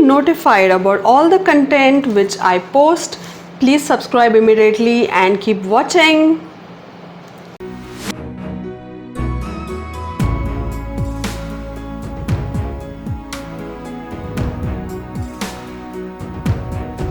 notified about all the content which I post, please subscribe immediately and keep watching.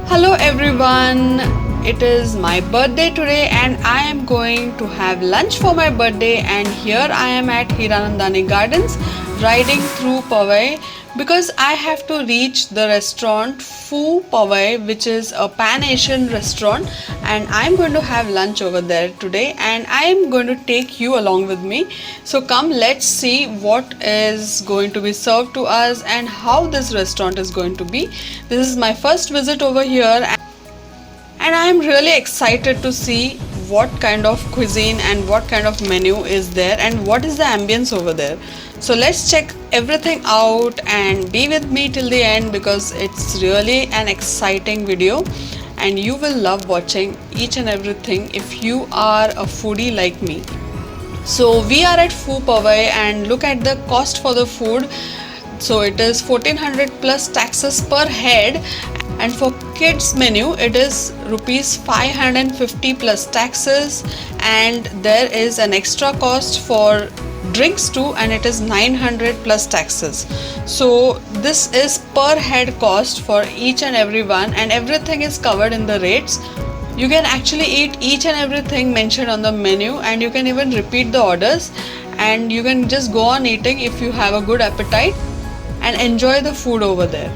Hello everyone, it is my birthday today and I am going to have lunch for my birthday, and here I am at Hiranandani Gardens riding through Powai because I have to reach the restaurant Phu Powai, which is a Pan-Asian restaurant, and I am going to have lunch over there today and I am going to take you along with me. So come, let's see what is going to be served to us and how this restaurant is going to be. This is my first visit over here and I am really excited to see what kind of cuisine and what kind of menu is there and what is the ambience over there. So let's check everything out and be with me till the end because it's really an exciting video and you will love watching each and everything if you are a foodie like me. So we are at Phu Powai and look at the cost for the food. So it is 1400 plus taxes per head, and for kids menu it is rupees 550 plus taxes, and there is an extra cost for drinks too and it is 900 plus taxes. So this is per head cost for each and every one, and everything is covered in the rates. You can actually eat each and everything mentioned on the menu, and you can even repeat the orders, and you can just go on eating if you have a good appetite and enjoy the food over there.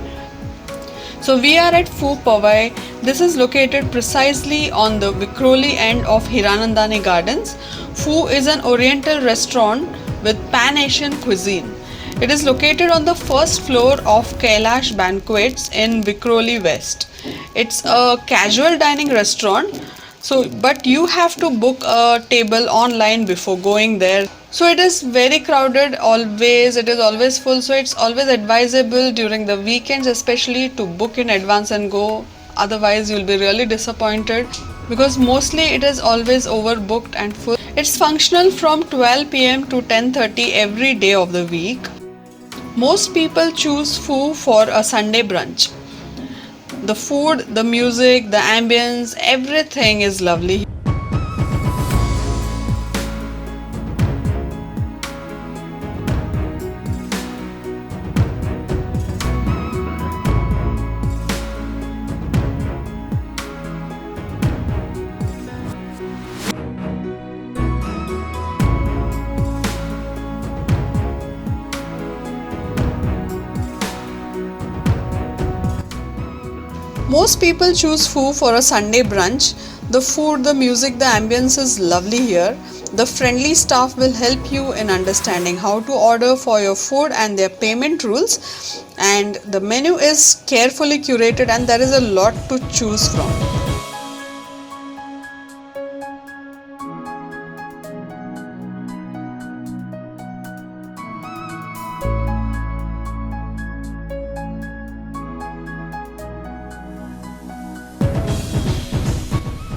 So we are at Phu Powai. This is located precisely on the Vikhroli end of Hiranandani Gardens. Phu is an oriental restaurant with Pan-Asian cuisine. It is located on the first floor of Kailash Banquets in Vikhroli West. It's a casual dining restaurant, but you have to book a table online before going there. So it is very crowded always, it is always full, so it's always advisable during the weekends especially to book in advance and go, otherwise you'll be really disappointed because mostly it is always overbooked and full. It's functional from 12 p.m. to 10:30 every day of the week. Most people choose Phu for a Sunday brunch. The food, the music, the ambience, everything is lovely. Most people choose Phu for a Sunday brunch. The food, the music, the ambience is lovely here. The friendly staff will help you in understanding how to order for your food and their payment rules. And the menu is carefully curated and there is a lot to choose from.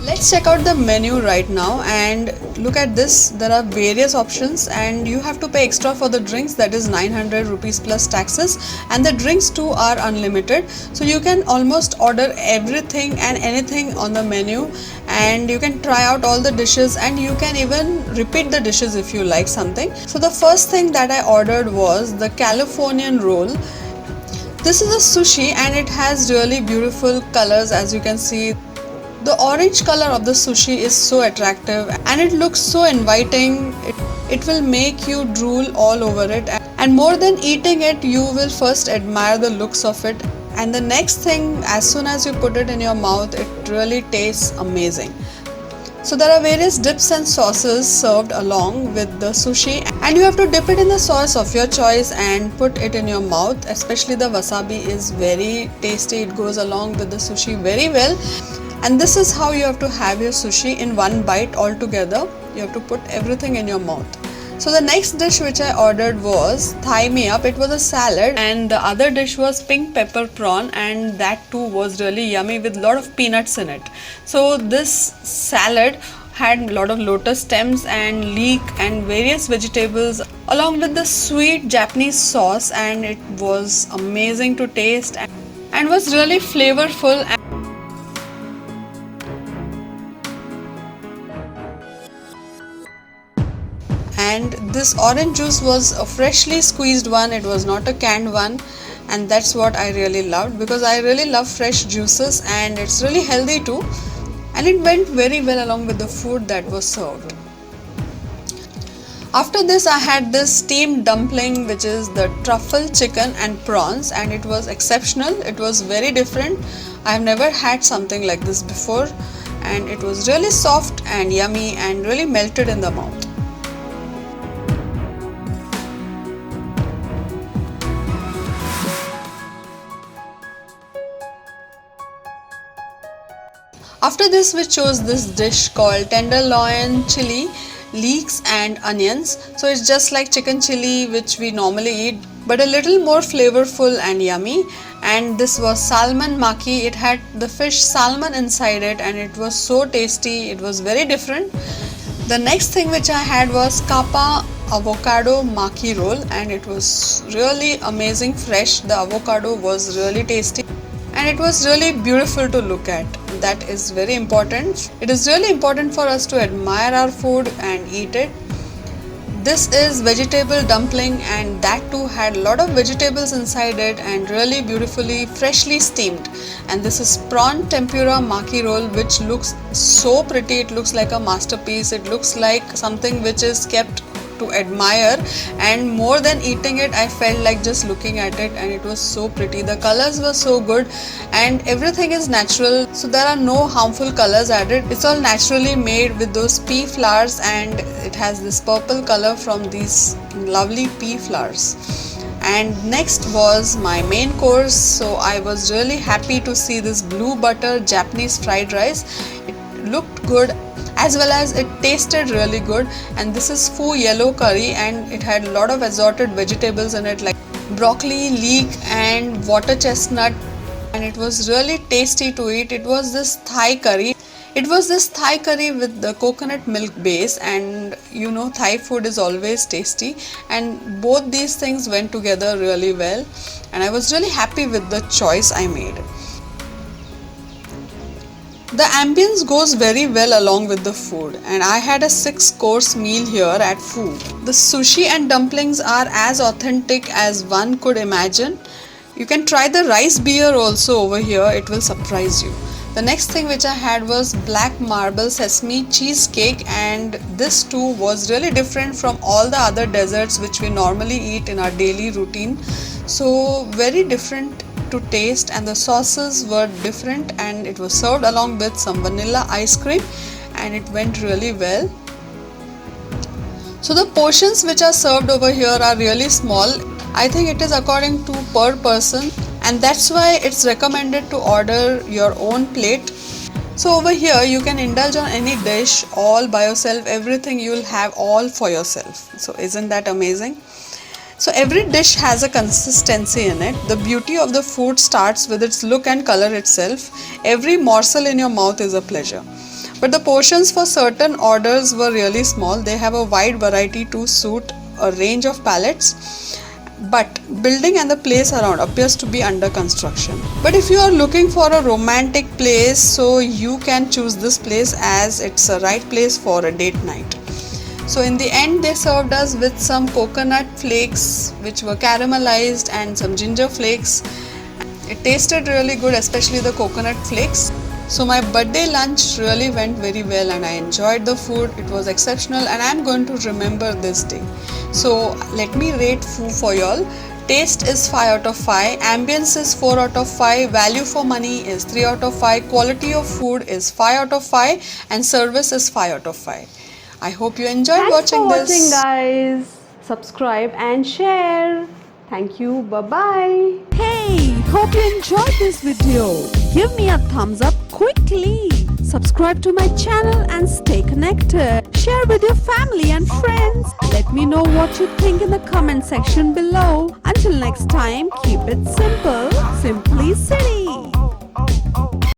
Let's check out the menu right now and look at this. There are various options and you have to pay extra for the drinks, that is 900 rupees plus taxes, and the drinks too are unlimited. So you can almost order everything and anything on the menu and you can try out all the dishes and you can even repeat the dishes if you like something. So the first thing that I ordered was the Californian roll. This is a sushi and it has really beautiful colors. As you can see, the orange color of the sushi is so attractive and it looks so inviting. It will make you drool all over it, and more than eating it, you will first admire the looks of it, and the next thing, as soon as you put it in your mouth, it really tastes amazing. So there are various dips and sauces served along with the sushi, and you have to dip it in the sauce of your choice and put it in your mouth. Especially the wasabi is very tasty. It goes along with the sushi very well. And this is how you have to have your sushi in one bite all together. You have to put everything in your mouth. So the next dish which I ordered was Thai Me Up. It was a salad, and the other dish was pink pepper prawn, and that too was really yummy with a lot of peanuts in it. So this salad had a lot of lotus stems and leek and various vegetables along with the sweet Japanese sauce, and it was amazing to taste. and was really flavorful. And this orange juice was a freshly squeezed one, it was not a canned one, and that's what I really loved, because I really love fresh juices and it's really healthy too, and it went very well along with the food that was served. After this I had this steamed dumpling, which is the truffle chicken and prawns, and it was exceptional. It was very different. I have never had something like this before, and it was really soft and yummy and really melted in the mouth. After this we chose this dish called tenderloin chili, leeks and onions. So it's just like chicken chili which we normally eat, but a little more flavorful and yummy. And this was salmon maki. It had the fish salmon inside it and it was so tasty. It was very different. The next thing which I had was Kappa avocado maki roll, and it was really amazing fresh. The avocado was really tasty and it was really beautiful to look at. That is very important. It is really important for us to admire our food and eat it. This is vegetable dumpling, and that too had a lot of vegetables inside it and really beautifully freshly steamed. And this is prawn tempura maki roll, which looks so pretty. It looks like a masterpiece. It looks like something which is kept to admire, and more than eating it, I felt like just looking at it, and it was so pretty. The colors were so good and everything is natural, so there are no harmful colors added. It's all naturally made with those pea flowers, and it has this purple color from these lovely pea flowers. And next was my main course. So I was really happy to see this blue butter Japanese fried rice. It looked good as well as it tasted really good, and this is Fu yellow curry, and it had a lot of assorted vegetables in it like broccoli, leek and water chestnut, and it was really tasty to eat. It was this Thai curry. It was this Thai curry with the coconut milk base, and you know Thai food is always tasty, and both these things went together really well, and I was really happy with the choice I made. The ambience goes very well along with the food, and I had a 6-course meal here at Fu. The sushi and dumplings are as authentic as one could imagine. You can try the rice beer also over here, it will surprise you. The next thing which I had was black marble sesame cheesecake, and this too was really different from all the other desserts which we normally eat in our daily routine. So very different to taste, and the sauces were different, and it was served along with some vanilla ice cream, and it went really well. So the portions which are served over here are really small. I think it is according to per person, and that's why it's recommended to order your own plate. So over here you can indulge on any dish all by yourself. Everything you will have all for yourself. So isn't that amazing? So every dish has a consistency in it. The beauty of the food starts with its look and color itself. Every morsel in your mouth is a pleasure. But the portions for certain orders were really small. They have a wide variety to suit a range of palates. But building and the place around appears to be under construction. But if you are looking for a romantic place, so you can choose this place as it's a right place for a date night. So in the end they served us with some coconut flakes which were caramelized and some ginger flakes. It tasted really good, especially the coconut flakes. So my birthday lunch really went very well, and I enjoyed the food. It was exceptional, and I'm going to remember this day. So let me rate Fu for y'all. Taste is 5 out of 5, ambience is 4 out of 5, value for money is 3 out of 5, quality of food is 5 out of 5, and service is 5 out of 5. I hope you enjoyed watching this. Thanks for watching, guys. Subscribe and share. Thank you. Bye-bye. Hey, hope you enjoyed this video. Give me a thumbs up quickly. Subscribe to my channel and stay connected. Share with your family and friends. Let me know what you think in the comment section below. Until next time, keep it simple, Simply City.